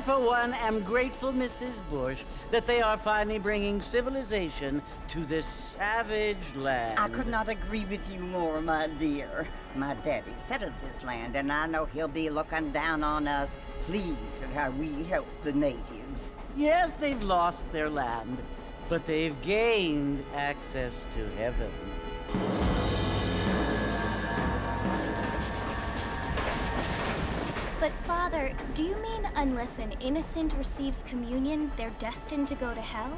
for one, am grateful, Mrs. Bush, that they are finally bringing civilization to this savage land. I could not agree with you more, my dear. My daddy settled this land, and I know he'll be looking down on us, pleased at how we help the natives. Yes, they've lost their land, but they've gained access to heaven. But Father, do you mean unless an innocent receives communion, they're destined to go to hell?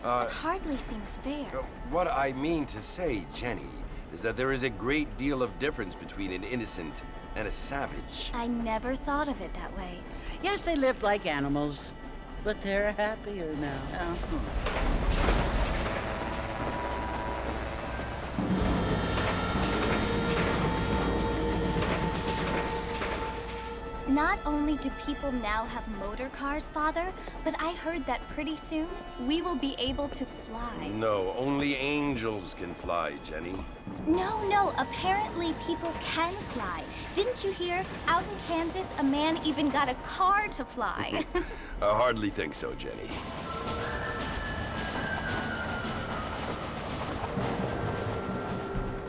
That hardly seems fair. What I mean to say, Jenny, is that there is a great deal of difference between an innocent and a savage. I never thought of it that way. Yes, they lived like animals, but they're happier now. Not only do people now have motor cars, Father, but I heard that pretty soon we will be able to fly. No, only angels can fly, Jenny. No, apparently people can fly. Didn't you hear? Out in Kansas, a man even got a car to fly. I hardly think so, Jenny.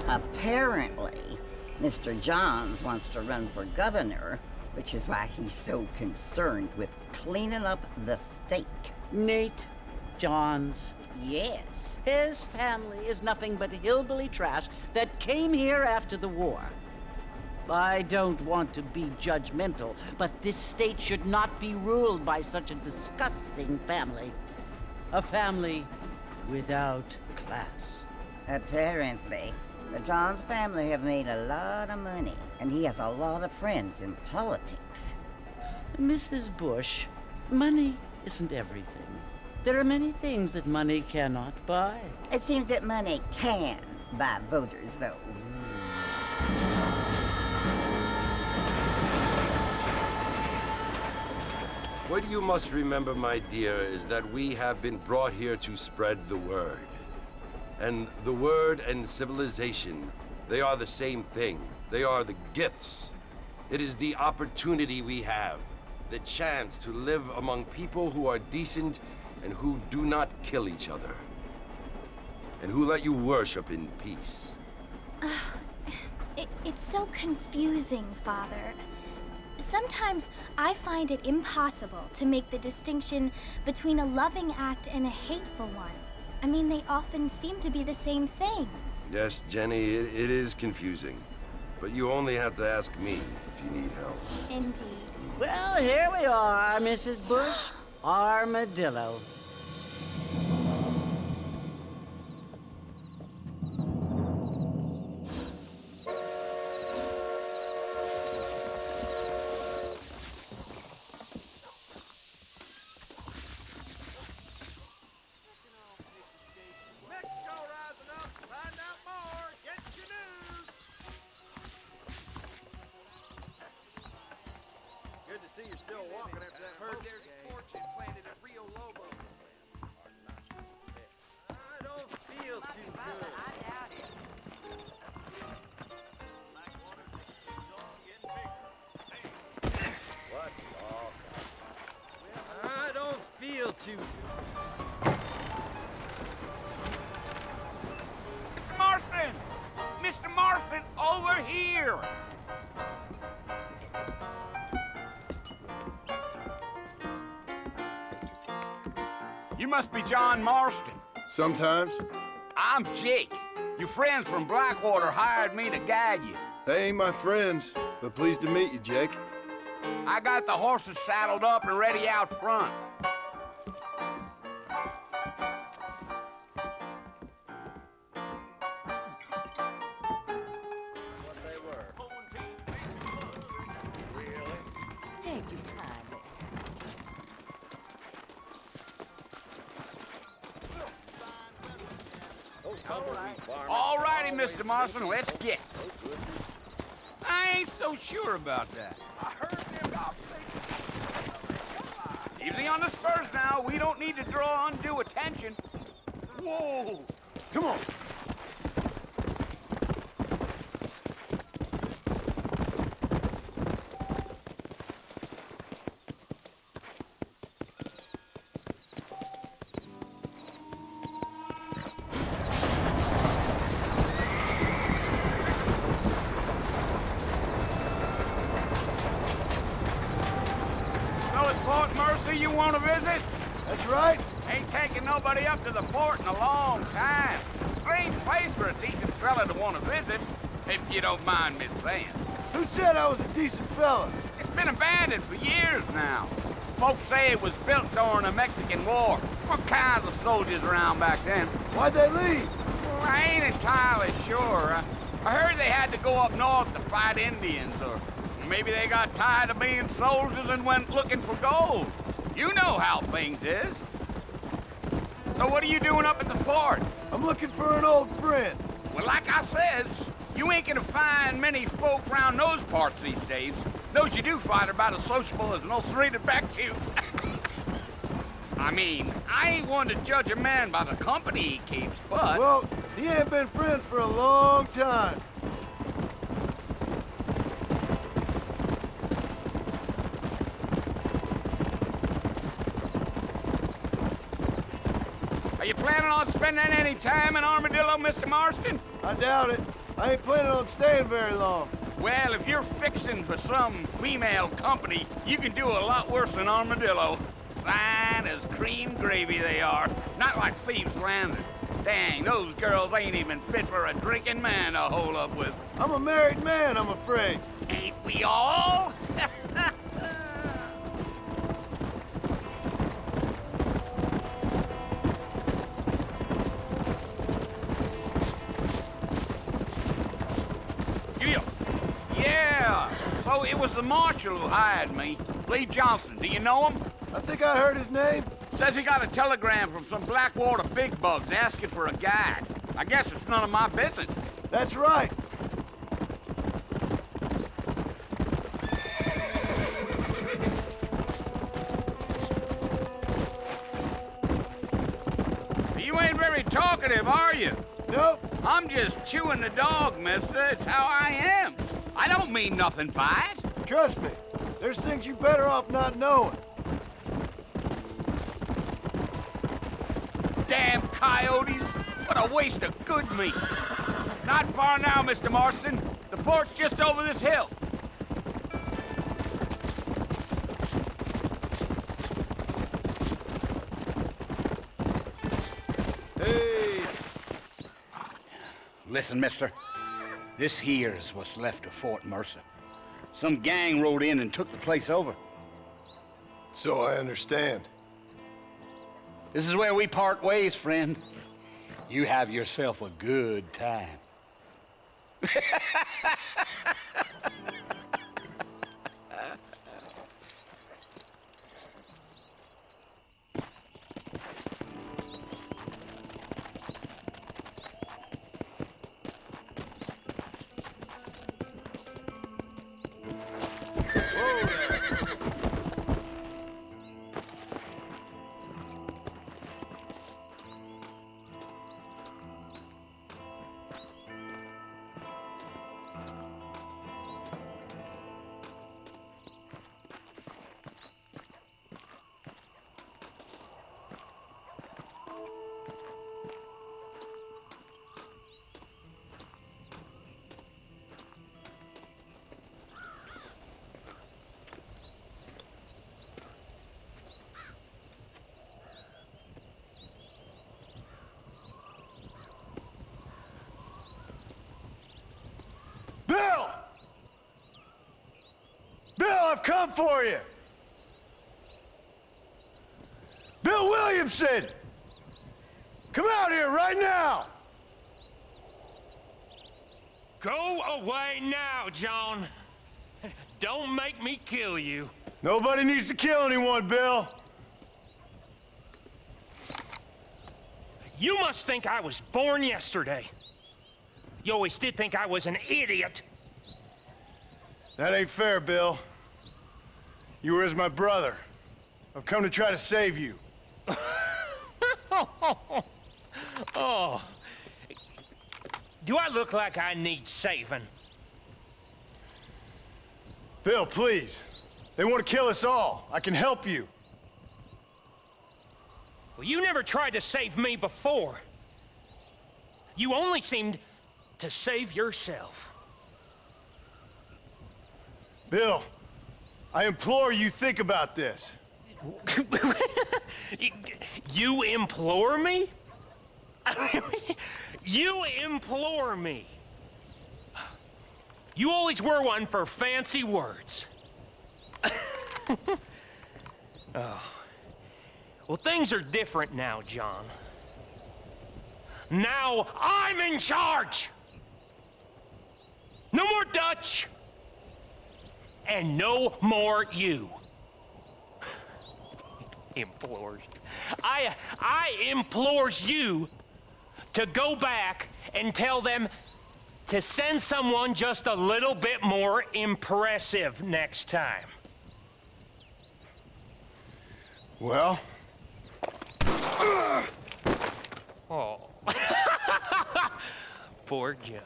Apparently, Mr. Johns wants to run for governor, which is why he's so concerned with cleaning up the state. Nate Johns. Yes. His family is nothing but hillbilly trash that came here after the war. I don't want to be judgmental, but this state should not be ruled by such a disgusting family. A family without class. Apparently, the Johns family have made a lot of money, and he has a lot of friends in politics. Mrs. Bush, money isn't everything. There are many things that money cannot buy. It seems that money can buy voters, though. What you must remember, my dear, is that we have been brought here to spread the word. And the word and civilization, they are the same thing. They are the gifts. It is the opportunity we have, the chance to live among people who are decent and who do not kill each other, and who let you worship in peace. It's so confusing, Father. Sometimes I find it impossible to make the distinction between a loving act and a hateful one. I mean, they often seem to be the same thing. Yes, Jenny, it is confusing. But you only have to ask me if you need help. Indeed. Well, here we are, Mrs. Bush. Armadillo. Mr. Marston! Mr. Marston, over here! You must be John Marston. Sometimes. I'm Jake. Your friends from Blackwater hired me to guide you. They ain't my friends, but pleased to meet you, Jake. I got the horses saddled up and ready out front. Thank you kindly. All righty, Mr. Marston, let's get. I ain't so sure about that. I heard them about easy on the spurs now. We don't need to draw undue attention. Whoa! Come on. who you want to visit? That's right. Ain't taking nobody up to the fort in a long time. Strange place for a decent fella to want to visit, if you don't mind me saying. Who said I was a decent fella? It's been abandoned for years now. Folks say it was built during the Mexican War. What kinds of soldiers around back then? Why'd they leave? Well, I ain't entirely sure. I heard they had to go up north to fight Indians, or maybe they got tired of being soldiers and went looking for gold. You know how things is. So what are you doing up at the fort? I'm looking for an old friend. Well, like I said, you ain't gonna find many folk round those parts these days. Those you do find are about as sociable as an ulcerated back tooth. I mean, I ain't one to judge a man by the company he keeps, but... Well, he ain't been friends for a long time. Are you planning on spending any time in Armadillo, Mr. Marston? I doubt it. I ain't planning on staying very long. Well, if you're fixing for some female company, you can do a lot worse than Armadillo. Fine as cream gravy they are. Not like Thieves' Landing. Dang, those girls ain't even fit for a drinking man to hole up with. I'm a married man, I'm afraid. Ain't we all? Yeah. So it was the marshal who hired me. Lee Johnson. Do you know him? I think I heard his name. Says he got a telegram from some Blackwater big bugs asking for a guide. I guess it's none of my business. That's right. You ain't very talkative, are you? Nope. I'm just chewing the dog, mister. It's how I am. I don't mean nothing by it. Trust me. There's things you better off not knowing. Damn coyotes. What a waste of good meat. Not far now, Mr. Marston. The fort's just over this hill. Hey. Listen, mister. This here is what's left of Fort Mercer. Some gang rode in and took the place over. So I understand. This is where we part ways, friend. You have yourself a good time. Bill! Bill, I've come for you! Bill Williamson! Come out here right now! Go away now, John. Don't make me kill you. Nobody needs to kill anyone, Bill. You must think I was born yesterday. You always did think I was an idiot. That ain't fair, Bill. You were as my brother. I've come to try to save you. Oh. Do I look like I need saving? Bill, please. They want to kill us all. I can help you. Well, you never tried to save me before. You only seemed to save yourself. Bill, I implore you think about this. You implore me? You implore me. You always were one for fancy words. Oh. Well, things are different now, John. Now I'm in charge! No more Dutch! And no more you. Implores. I implores you to go back and tell them to send someone just a little bit more impressive next time. Well? Oh. Poor John.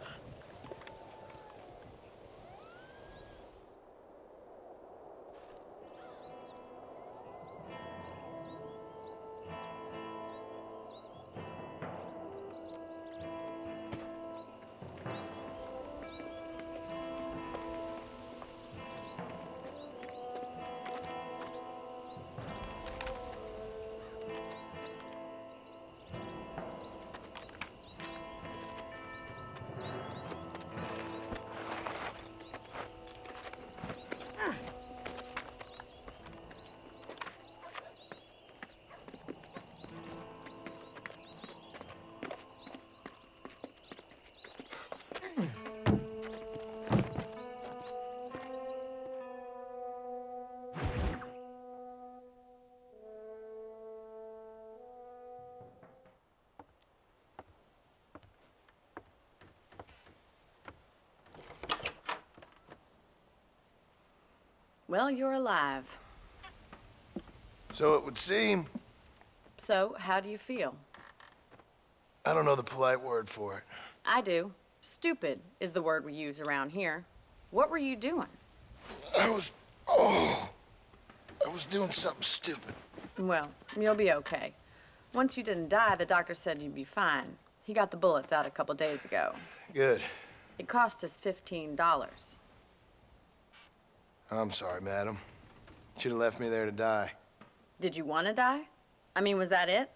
Well, you're alive. So it would seem. So, how do you feel? I don't know the polite word for it. I do. Stupid is the word we use around here. What were you doing? I was doing something stupid. Well, you'll be okay. Once you didn't die, the doctor said you'd be fine. He got the bullets out a couple days ago. Good. It cost us $15. I'm sorry, madam. Should have left me there to die. Did you want to die? I mean, was that it?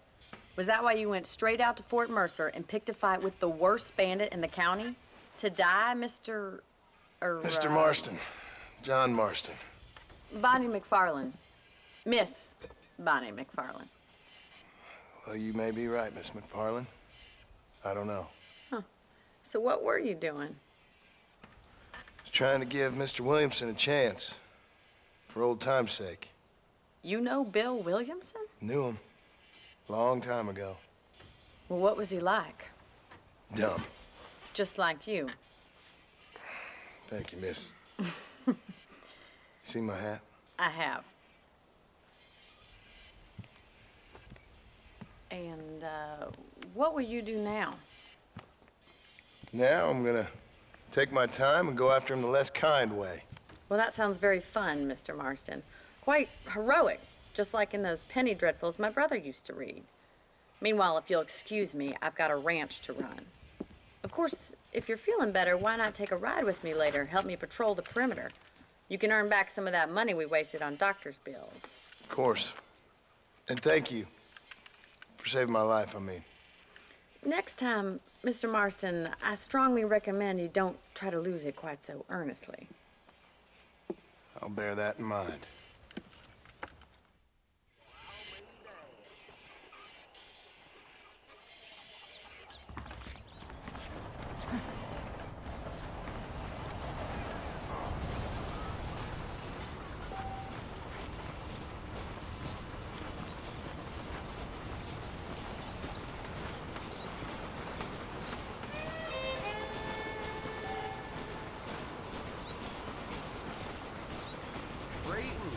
Was that why you went straight out to Fort Mercer and picked a fight with the worst bandit in the county? To die, Mr. Mr. Marston. John Marston. Bonnie McFarland. Miss Bonnie McFarland. Well, you may be right, Miss McFarland. I don't know. So what were you doing? I was trying to give Mr. Williamson a chance. For old time's sake. You know Bill Williamson? Knew him. Long time ago. Well, what was he like? Dumb. Just like you. Thank you, miss. See my hat? I have. And, what will you do now? Now I'm gonna take my time and go after him the less kind way. Well, that sounds very fun, Mr. Marston. Quite heroic, just like in those penny dreadfuls my brother used to read. Meanwhile, if you'll excuse me, I've got a ranch to run. Of course, if you're feeling better, why not take a ride with me later? Help me patrol the perimeter. You can earn back some of that money we wasted on doctor's bills. Of course. And thank you for saving my life, I mean. Next time, Mr. Marston, I strongly recommend you don't try to lose it quite so earnestly. I'll bear that in mind. Brayton,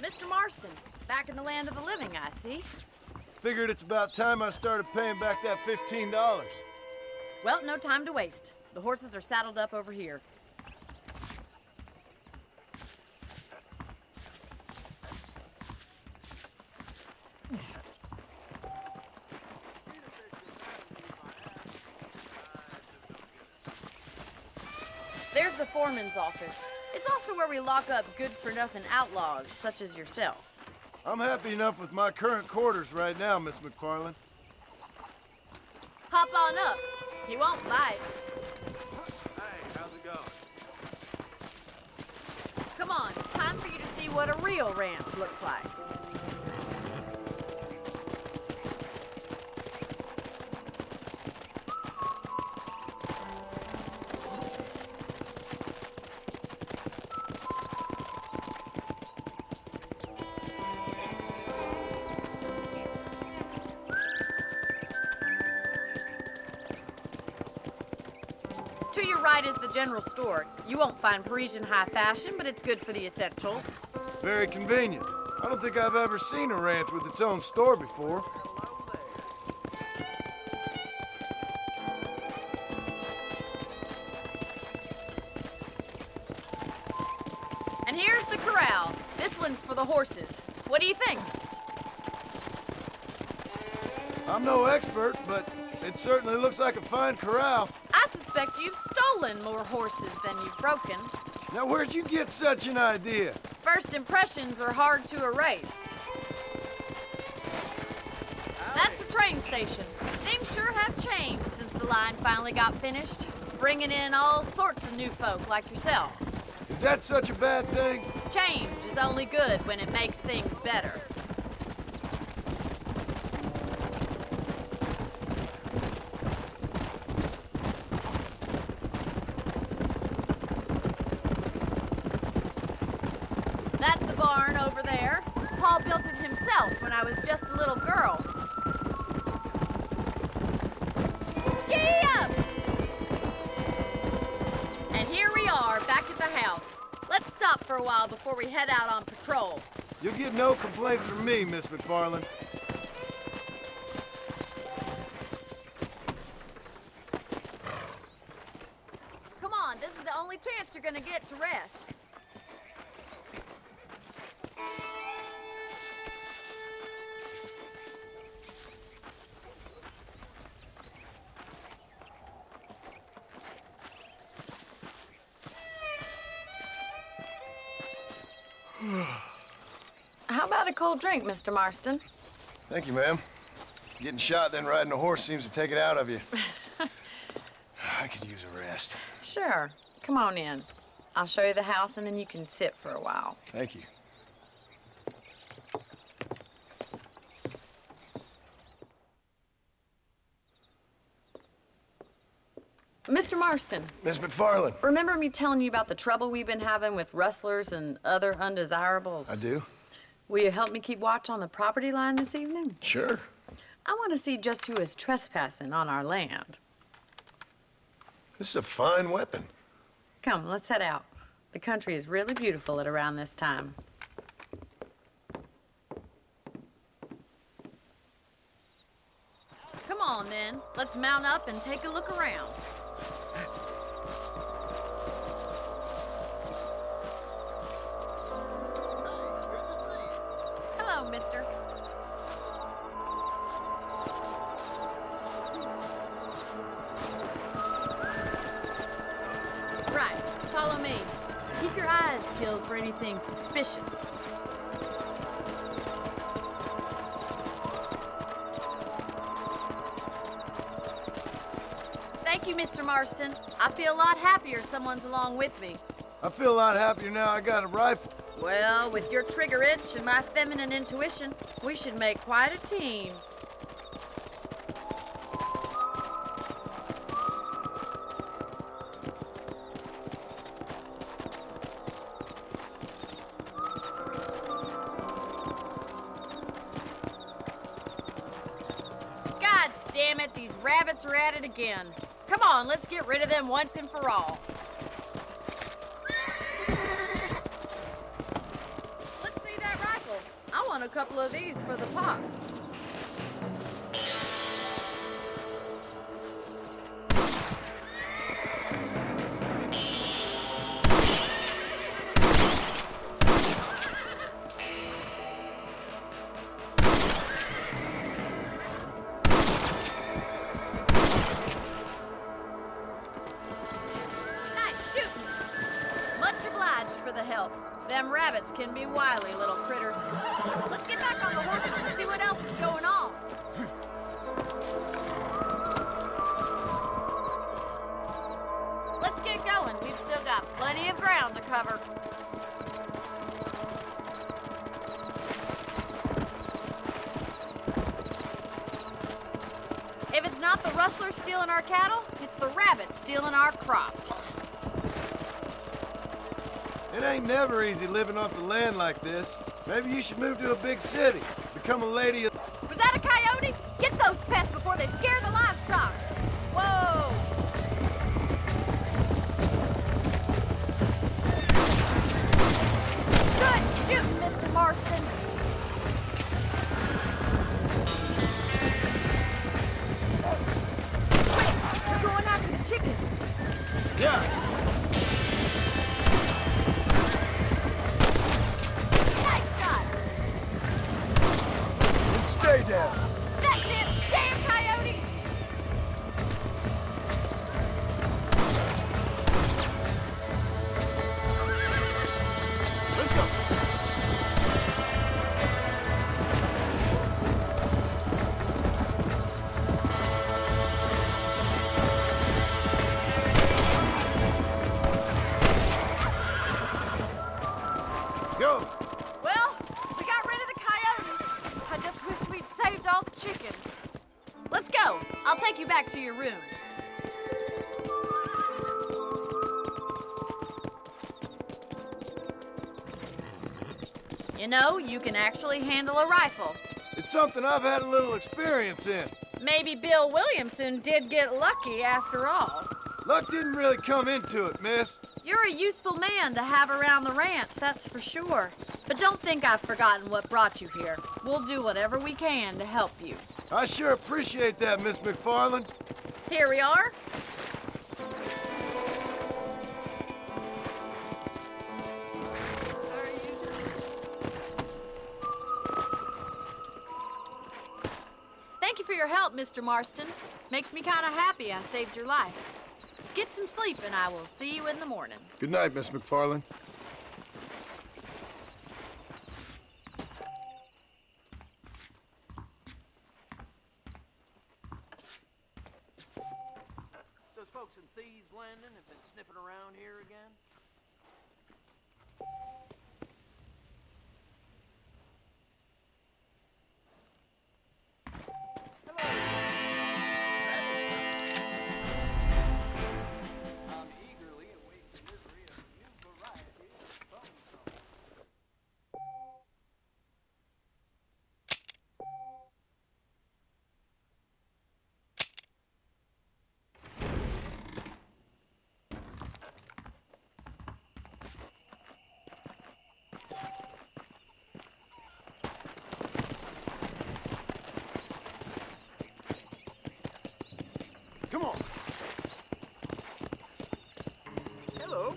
Mr. Marston, back in the land of the living, I see. Figured it's about time I started paying back that $15. Well, no time to waste. The horses are saddled up over here. There's the foreman's office. It's also where we lock up good-for-nothing outlaws, such as yourself. I'm happy enough with my current quarters right now, Miss McFarland. Hop on up. He won't bite. Hey, how's it going? Come on, time for you to see what a real ranch looks like. To your right is the general store. You won't find Parisian high fashion, but it's good for the essentials. Very convenient. I don't think I've ever seen a ranch with its own store before. And here's the corral. This one's for the horses. What do you think? I'm no expert, but it certainly looks like a fine corral. I suspect you've stolen more horses than you've broken. Now, where'd you get such an idea? First impressions are hard to erase. That's the train station. Things sure have changed since the line finally got finished, bringing in all sorts of new folk like yourself. Is that such a bad thing? Change is only good when it makes things better. That's the barn over there. Paul built it himself when I was just a little girl. Gee up! And here we are, back at the house. Let's stop for a while before we head out on patrol. You'll get no complaints from me, Miss McFarland. Come on, this is the only chance you're gonna get to rest. How about a cold drink, Mr. Marston? Thank you, ma'am. Getting shot, then riding a horse seems to take it out of you. I could use a rest. Sure. Come on in. I'll show you the house, and then you can sit for a while. Thank you. Mr. Marston, Miss McFarland. remember me telling you about the trouble we've been having with rustlers and other undesirables? I do. Will you help me keep watch on the property line this evening? Sure. I want to see just who is trespassing on our land. This is a fine weapon. Come, let's head out. The country is really beautiful at around this time. Come on, then. Let's mount up and take a look around. Hello, mister. Right, follow me. Keep your eyes peeled for anything suspicious. Thank you, Mr. Marston. I feel a lot happier someone's along with me. I feel a lot happier now I got a rifle. Well, with your trigger itch and my feminine intuition, we should make quite a team. God damn it, these rabbits are at it again. Come on, let's get rid of them once and for all. Let's see that rifle. a couple of these for the pot. Them rabbits can be wily little critters. Let's get back on the horses and see what else is going on. Let's get going. We've still got plenty of ground to cover. If it's not the rustlers stealing our cattle, it's the rabbits stealing our crops. It ain't never easy living off the land like this. Maybe you should move to a big city. Become a lady of... Was that a coyote? Get those pests before they scare the livestock. Whoa! Good shooting, Mr. Marston. Quick, we're going after the chickens. Yeah. Stay down. That's it! Damn coyote! Let's go. Go. Well, we got rid of the coyotes. I just wish we'd saved all the chickens. Let's go. I'll take you back to your room. You know, you can actually handle a rifle. It's something I've had a little experience in. Maybe Bill Williamson did get lucky after all. Luck didn't really come into it, miss. You're a useful man to have around the ranch, that's for sure. But don't think I've forgotten what brought you here. We'll do whatever we can to help you. I sure appreciate that, Miss McFarland. Here we are. Thank you for your help, Mr. Marston. Makes me kind of happy I saved your life. Get some sleep and I will see you in the morning. Good night, Miss McFarland. Those folks in Thieves Landing have been sniffing around here again? I'm eagerly awaiting delivery of a new variety of phone calls. Come on. Hello.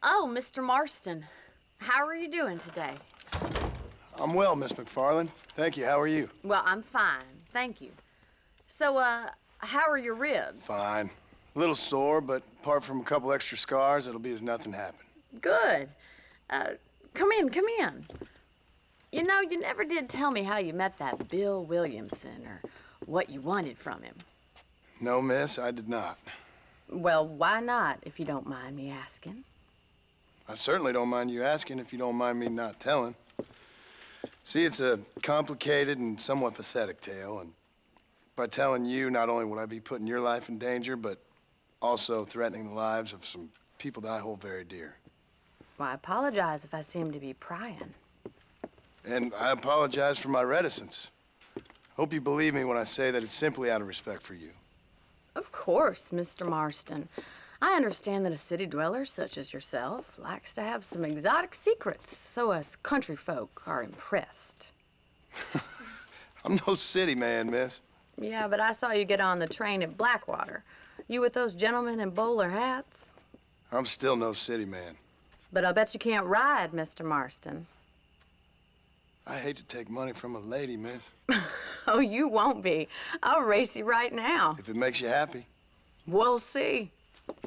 Oh, Mr. Marston. How are you doing today? I'm well, Miss McFarland. Thank you. How are you? Well, I'm fine. Thank you. So, how are your ribs? Fine. A little sore, but apart from a couple extra scars, it'll be as nothing happened. Good. Come in, come in. You know, you never did tell me how you met that Bill Williamson or what you wanted from him. No, miss, I did not. Well, why not, if you don't mind me asking? I certainly don't mind you asking if you don't mind me not telling. See, it's a complicated and somewhat pathetic tale, and by telling you not only would I be putting your life in danger, but also threatening the lives of some people that I hold very dear. Well, I apologize if I seem to be prying. And I apologize for my reticence. Hope you believe me when I say that it's simply out of respect for you. Of course, Mr. Marston. I understand that a city dweller such as yourself likes to have some exotic secrets, so us country folk are impressed. I'm no city man, miss. Yeah, but I saw you get on the train at Blackwater. You with those gentlemen in bowler hats? I'm still no city man. But I'll bet you can't ride, Mr. Marston. I hate to take money from a lady, miss. Oh, you won't be. I'll race you right now. If it makes you happy. We'll see. All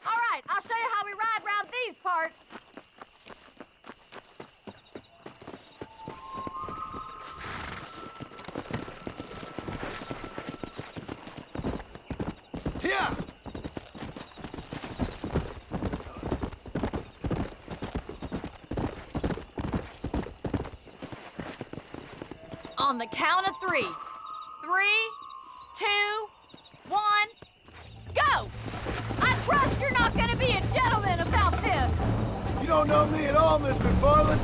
right, I'll show you how we ride round these parts. Here! On the count of 3. 3, 2, 1, go! I trust you're not gonna be a gentleman about this. You don't know me at all, Miss McFarland.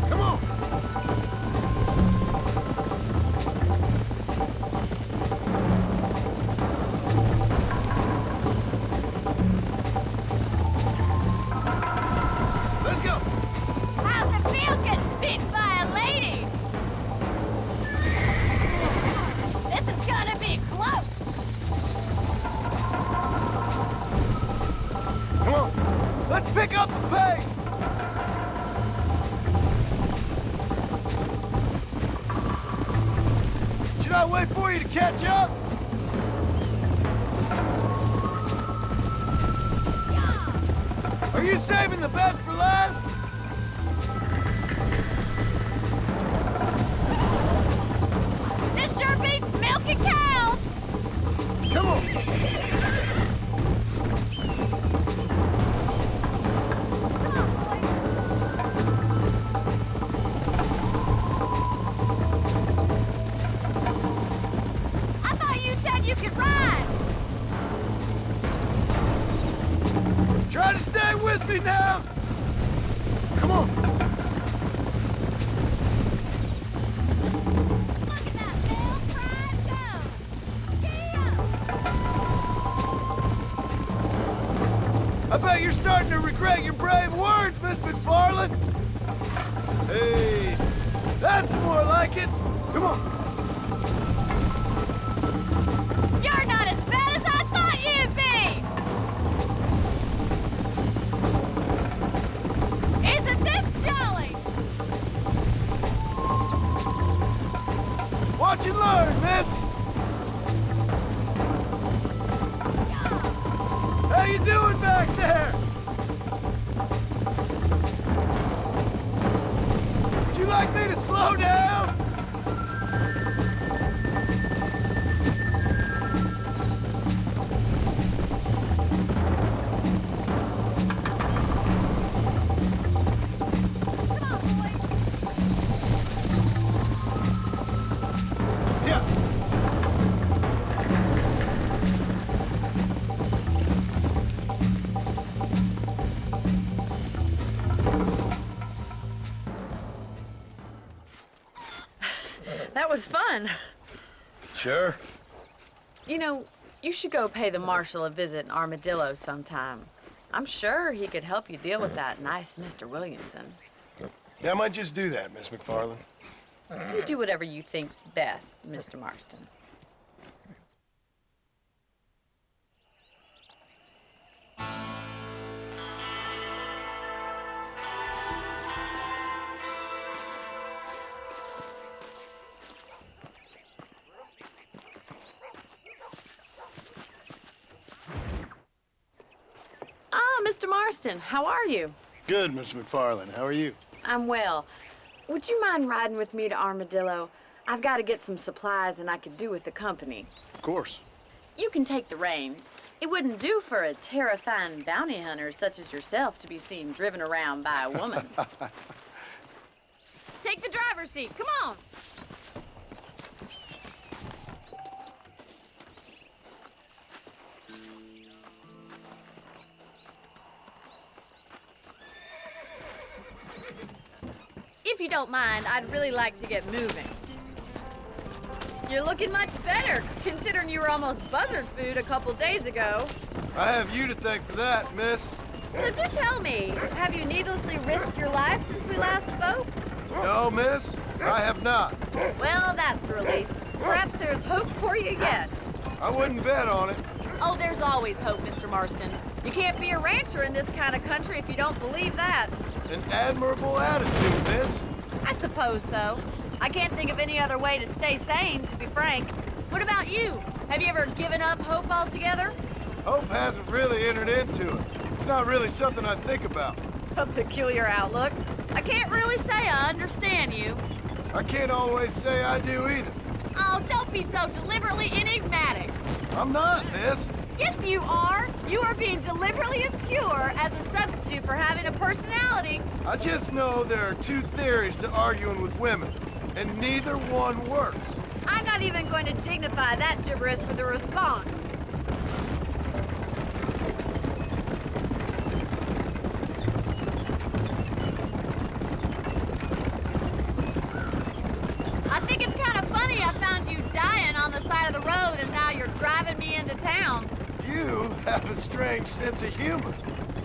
Come on! Let's go! How's it feel getting beaten by a lady? This is gonna be close. Come on! Let's pick up the pace! Should I wait for you to catch up? Are you saving the best for last? This sure beats milking cows. Come on! I thought you said you could ride. Try to stay with me now! Come on! Look at that, Bill. Try and go. Gee up. I bet you're starting to regret your brave words, Miss McFarland! Hey, that's more like it! Come on! You're not as bad as I thought you'd be. Isn't this jolly? Watch and learn, miss! How you doing back there? Would you like me to slow down? Yeah. That was fun. Sure. You know, you should go pay the marshal a visit in Armadillo sometime. I'm sure he could help you deal with that nice Mr. Williamson. Yeah, I might just do that, Miss McFarland. You do whatever you think's best, Mr. Marston. Ah, Mr. Marston, how are you? Good, Miss McFarland. How are you? I'm well. Would you mind riding with me to Armadillo? I've got to get some supplies and I could do with the company. Of course. You can take the reins. It wouldn't do for a terrifying bounty hunter such as yourself to be seen driven around by a woman. Take the driver's seat. Come on. If you don't mind, I'd really like to get moving. You're looking much better, considering you were almost buzzard food a couple days ago. I have you to thank for that, miss. So do tell me, have you needlessly risked your life since we last spoke? No, miss, I have not. Well, that's a relief. Perhaps there's hope for you yet. I wouldn't bet on it. Oh, there's always hope, Mr. Marston. You can't be a rancher in this kind of country if you don't believe that. An admirable attitude, miss. I suppose so. I can't think of any other way to stay sane, to be frank. What about you? Have you ever given up hope altogether? Hope hasn't really entered into it. It's not really something I think about. A peculiar outlook. I can't really say I understand you. I can't always say I do either. Oh, don't be so deliberately enigmatic. I'm not, miss. Yes, you are. You are being deliberately obscure as a substitute for having a personality. I just know there are two theories to arguing with women, and neither one works. I'm not even going to dignify that gibberish with a response. I think it's kind of funny I found you dying on the side of the road and now you're driving me into town. You have a strange sense of humor.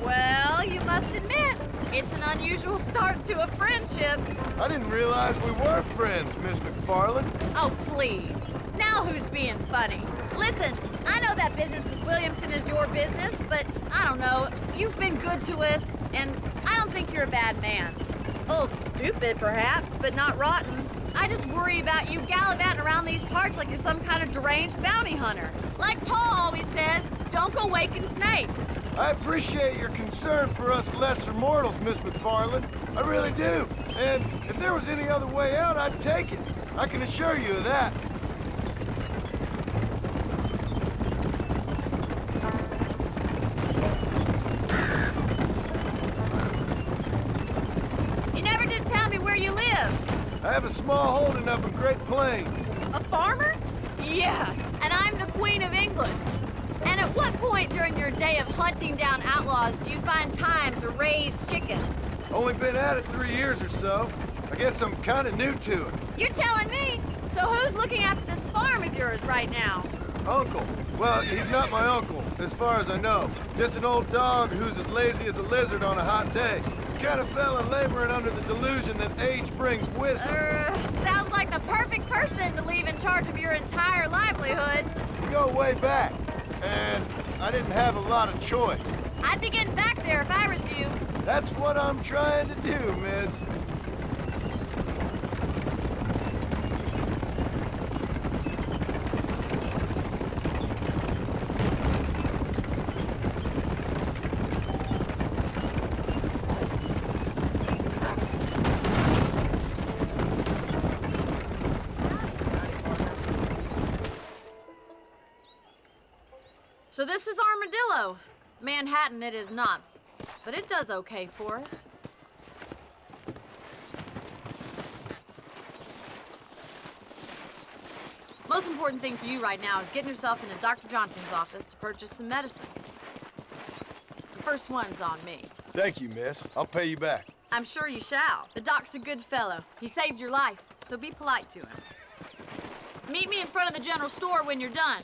Well, you must admit, it's an unusual start to a friendship. I didn't realize we were friends, Miss McFarland. Oh, please. Now who's being funny? Listen, I know that business with Williamson is your business, but I don't know. You've been good to us, and I don't think you're a bad man. A little stupid, perhaps, but not rotten. I just worry about you gallivanting around these parts like you're some kind of deranged bounty hunter. Like Paul always says, don't go waking snakes. I appreciate your concern for us lesser mortals, Miss McFarland. I really do. And if there was any other way out, I'd take it. I can assure you of that. You never did tell me where you live. I have a small holding up in Great Plains. A farmer? Yeah, and I'm the Queen of England. And at what point during your day of hunting down outlaws do you find time to raise chickens? Only been at it 3 years or so. I guess I'm kind of new to it. You're telling me? So who's looking after this farm of yours right now? Uncle. Well, he's not my uncle, as far as I know. Just an old dog who's as lazy as a lizard on a hot day. Kind of fella laboring under the delusion that age brings wisdom. Sounds like the perfect person to leave in charge of your entire livelihood. We go way back, and I didn't have a lot of choice. I'd be getting back there if I was you. That's what I'm trying to do, miss. So this is Armadillo. Manhattan it is not, but it does okay for us. Most important thing for you right now is getting yourself into Dr. Johnson's office to purchase some medicine. The first one's on me. Thank you, miss. I'll pay you back. I'm sure you shall. The doc's a good fellow. He saved your life, so be polite to him. Meet me in front of the general store when you're done.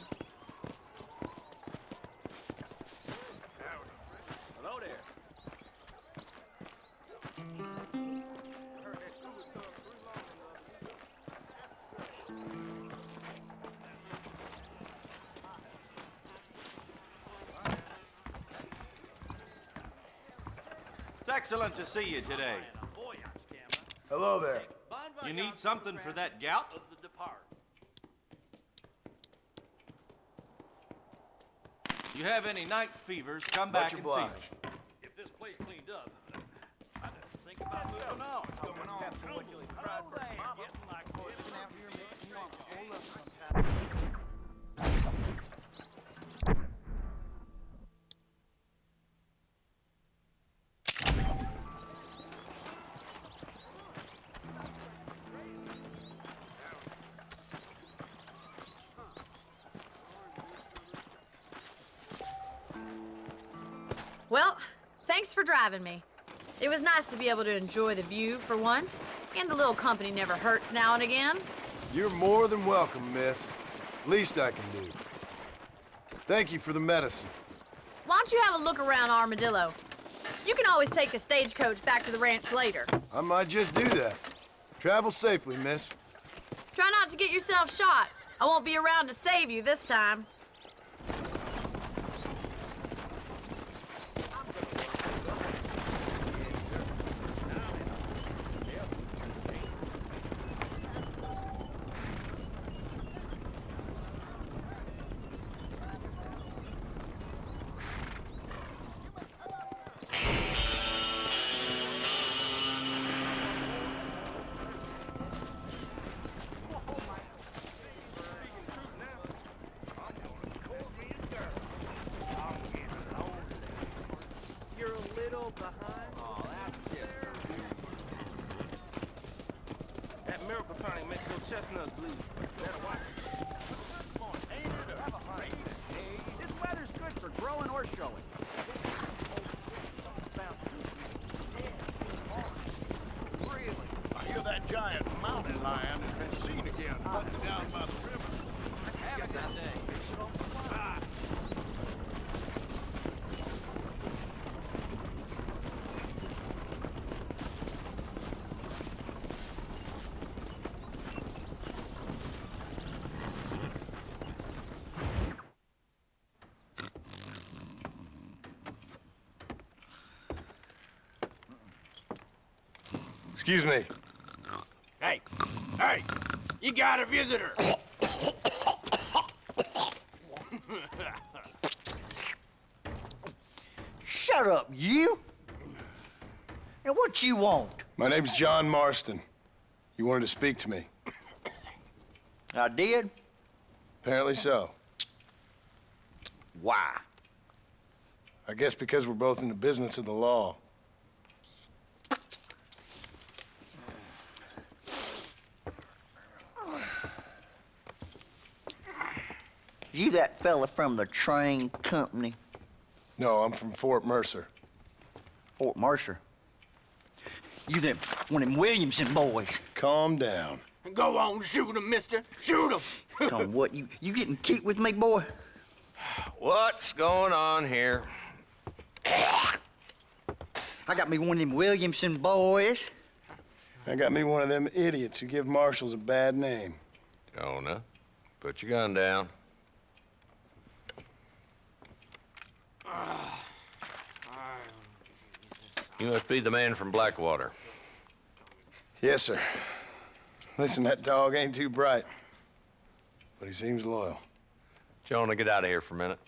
Hello there. It's excellent to see you today. Hello there. You need something for that gout? You have any night fevers, come back and see me. If this place cleaned up, I'd think about moving on. Well, thanks for driving me. It was nice to be able to enjoy the view for once, and a little company never hurts now and again. You're more than welcome, miss. Least I can do. Thank you for the medicine. Why don't you have a look around Armadillo? You can always take a stagecoach back to the ranch later. I might just do that. Travel safely, miss. Try not to get yourself shot. I won't be around to save you this time. That miracle tonic makes those chestnuts bleed. Better watch it. Come on, ain't it? Have a heart. This weather's good for growing or showing. Really? I hear that giant mountain lion has been seen again, hunting down by the river. Have a good day. Excuse me. Hey, hey, you got a visitor. Shut up, you! Now, what you want? My name's John Marston. You wanted to speak to me. I did? Apparently so. Why? I guess because we're both in the business of the law. You that fella from the train company? No, I'm from Fort Mercer. Fort Mercer? You them, one of them Williamson boys. Calm down. Go on, shoot him, mister. Shoot him. Come on, what, you getting kicked with me, boy? What's going on here? I got me one of them Williamson boys. I got me one of them idiots who give marshals a bad name. Jonah, put your gun down. You must be the man from Blackwater. Yes, sir. Listen, that dog ain't too bright, but he seems loyal. Jonah, get out of here for a minute.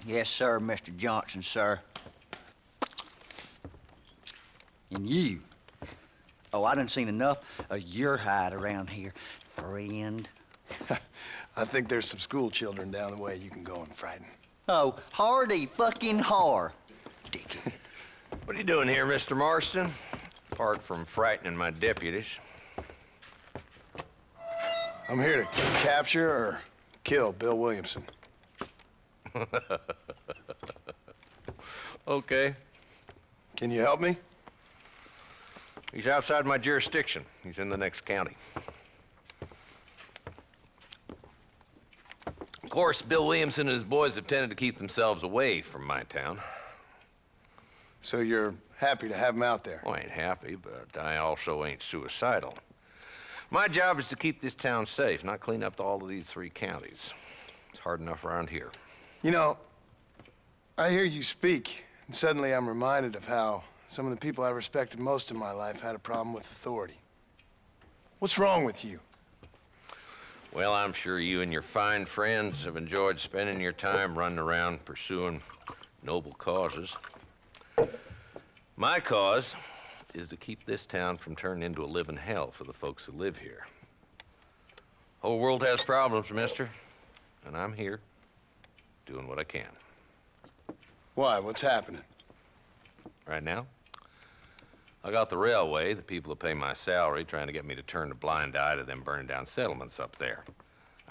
Yes, sir, Mr. Johnson, sir. And you. Oh, I done seen enough of your hide around here, friend. I think there's some school children down the way you can go and frighten. Oh, hardy fucking har. Dickhead. What are you doing here, Mr. Marston? Apart from frightening my deputies. I'm here to capture or kill Bill Williamson. Okay. Can you help me? He's outside my jurisdiction. He's in the next county. Of course, Bill Williamson and his boys have tended to keep themselves away from my town. So you're happy to have him out there? Well, I ain't happy, but I also ain't suicidal. My job is to keep this town safe, not clean up all of these 3 counties. It's hard enough around here. You know, I hear you speak, and suddenly I'm reminded of how some of the people I respected most in my life had a problem with authority. What's wrong with you? Well, I'm sure you and your fine friends have enjoyed spending your time running around pursuing noble causes. My cause is to keep this town from turning into a living hell for the folks who live here. Whole world has problems, mister, and I'm here doing what I can. Why? What's happening? Right now, I got the railway, the people who pay my salary, trying to get me to turn a blind eye to them burning down settlements up there.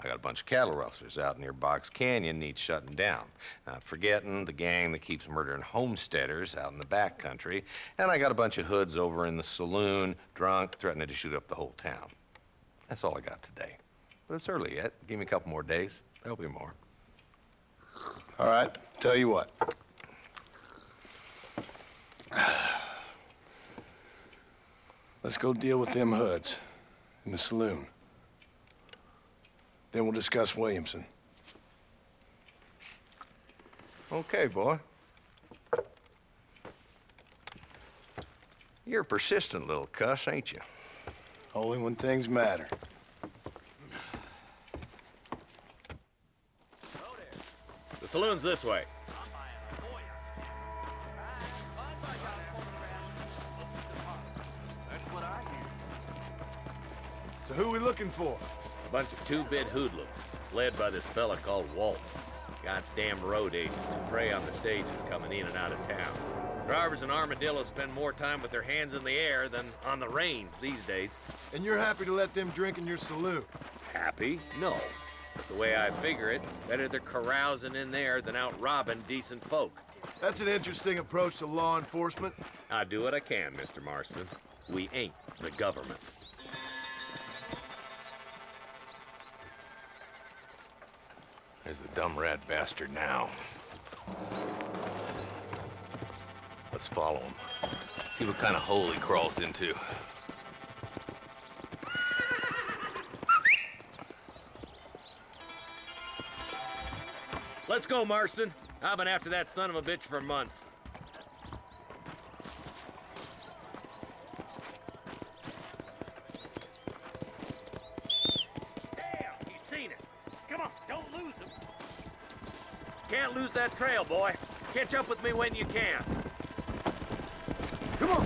I got a bunch of cattle rustlers out near Box Canyon needs shutting down. Not forgetting the gang that keeps murdering homesteaders out in the back country. And I got a bunch of hoods over in the saloon, drunk, threatening to shoot up the whole town. That's all I got today. But it's early yet. Give me a couple more days. There'll be more. All right, tell you what. Let's go deal with them hoods in the saloon. Then we'll discuss Williamson. Okay, boy. You're a persistent little cuss, ain't you? Only when things matter. The saloon's this way. So who are we looking for? A bunch of two-bit hoodlums, led by this fella called Walt. Goddamn road agents who prey on the stages coming in and out of town. Drivers in Armadillo spend more time with their hands in the air than on the reins these days. And you're happy to let them drink in your saloon? Happy? No. But the way I figure it, better they're carousing in there than out robbing decent folk. That's an interesting approach to law enforcement. I do what I can, Mr. Marston. We ain't the government. There's the dumb rat bastard now. Let's follow him. See what kind of hole he crawls into. Let's go, Marston. I've been after that son of a bitch for months. Damn, he's seen it. Come on, don't lose him. Can't lose that trail, boy. Catch up with me when you can. Come on.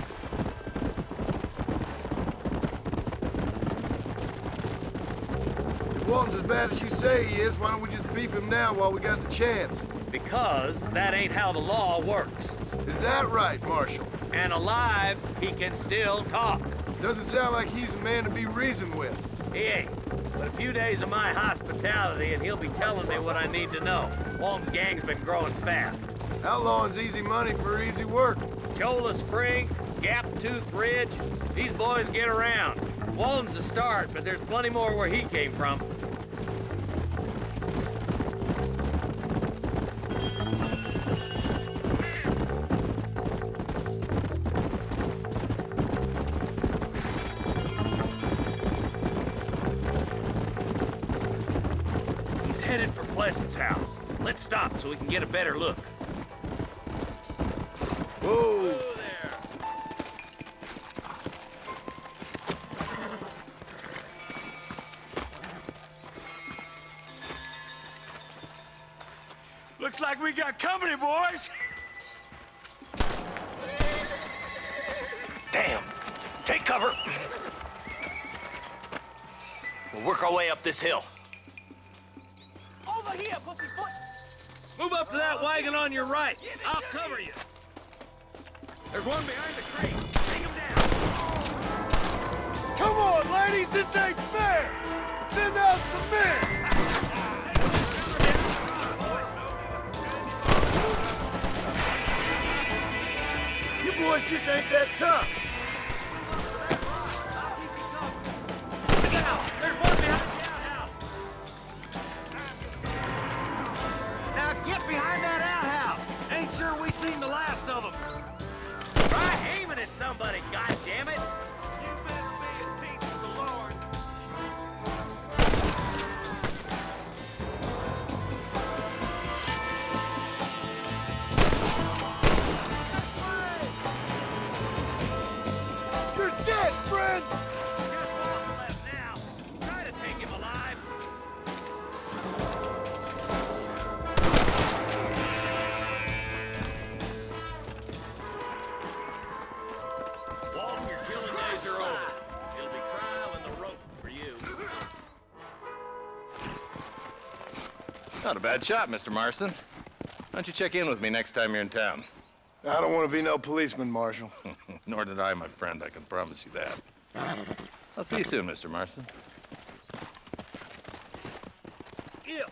If Walton's as bad as you say he is, why don't we just beef him now while we got the chance? Because that ain't how the law works. Is that right, Marshal? And alive, he can still talk. Doesn't sound like he's a man to be reasoned with. He ain't. But a few days of my hospitality and he'll be telling me what I need to know. Walton's gang's been growing fast. Outlawing's easy money for easy work. Cholla Springs, Gap Tooth Ridge, these boys get around. Walton's the start, but there's plenty more where he came from. He's headed for Pleasant's house. Let's stop so we can get a better look. Whoa! There. Looks like we got company, boys. Damn! Take cover! We'll work our way up this hill. Over here, pussyfoot. Move up to that wagon on your right. I'll cover you. There's one behind the crate. Take him down. Come on, ladies, this ain't fair! Send out some men! You boys just ain't that tough. There's one behind the outhouse. Now get behind that outhouse. Ain't sure we seen the last of them. Try aiming at somebody, goddammit! You better be at peace with the Lord. You're dead, friend! Just one left now. Try to take him alive. Not a bad shot, Mr. Marston. Why don't you check in with me next time you're in town? I don't want to be no policeman, Marshal. Nor did I, my friend. I can promise you that. I'll see you soon, Mr. Marston. Yeah.